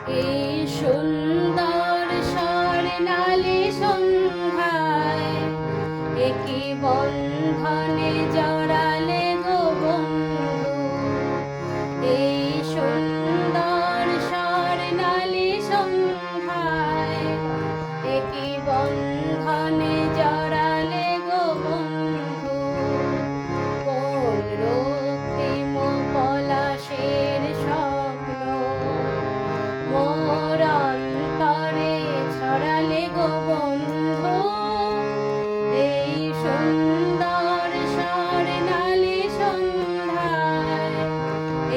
এই সুন্দর স্বর্ণালী সন্ধ্যায় একই বন্ধনে জড়ালে গো বন্ধু। এই সুন্দর স্বর্ণালী সন্ধ্যায় একই বন্ধনে জড়ালে গো বন্ধু। কোন রক্তিম পলাশের স্বপ্ন মোর অন্তরে ছড়ালে গো বন্ধু। এই সুন্দর স্বর্ণালী সন্ধ্যায়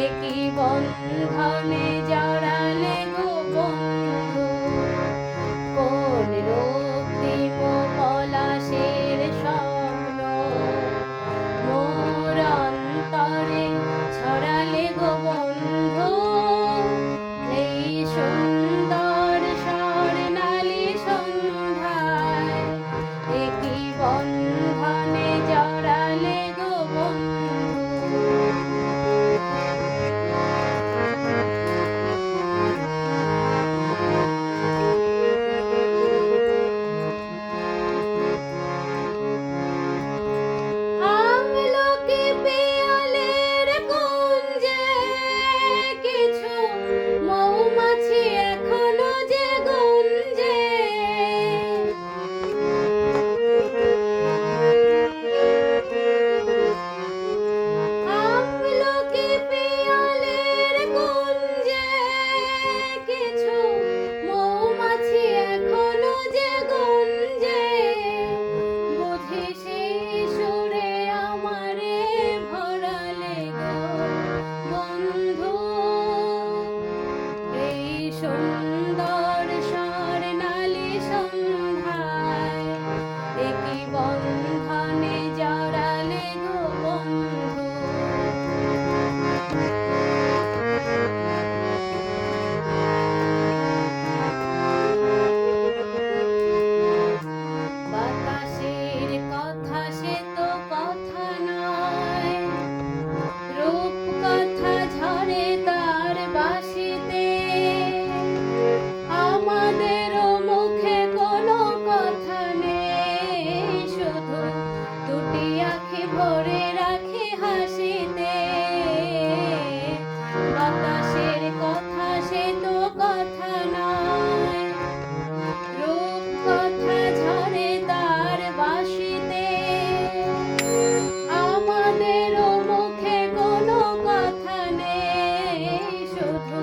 একই বন্ধনে জড়ালে গো বন্ধু। কোন রক্তিম পলাশের স্বপ্ন মোর অন্তরে ছড়ালে গো বন্ধু। এই সুন্দর স্বর্ণালী সন্ধ্যায় একই বন্ধনে জড়ালে গো বন্ধু। আমলকি পিয়ালের কুঞ্জে কিছু মৌমাছি এখনো যে গুঞ্জে। আমলকি পিয়ালের কুঞ্জে কিছু মৌমাছি এখনো যে গুঞ্জে। বুঝি সেই সুরে আমারে ভরালে গো বন্ধু। এই সুন্দর স্বর্ণালী সন্ধ্যায় একই বন্ধনে জড়ালে গো বন্ধু। বাতাসের কথা সে তো কথা নয়, রূপ কথা ঝরে তার বাঁশিতে। আমাদেরও মুখে কোনো কথা নেই, শুধু দুটি আঁখি ভরে রাখি হাসিতে। বাতাসের কথা সে তো কথা নয়, রূপ কথা ঝরে তার বাঁশিতে। আমাদেরও মুখে কোনো কথা নেই, শুধু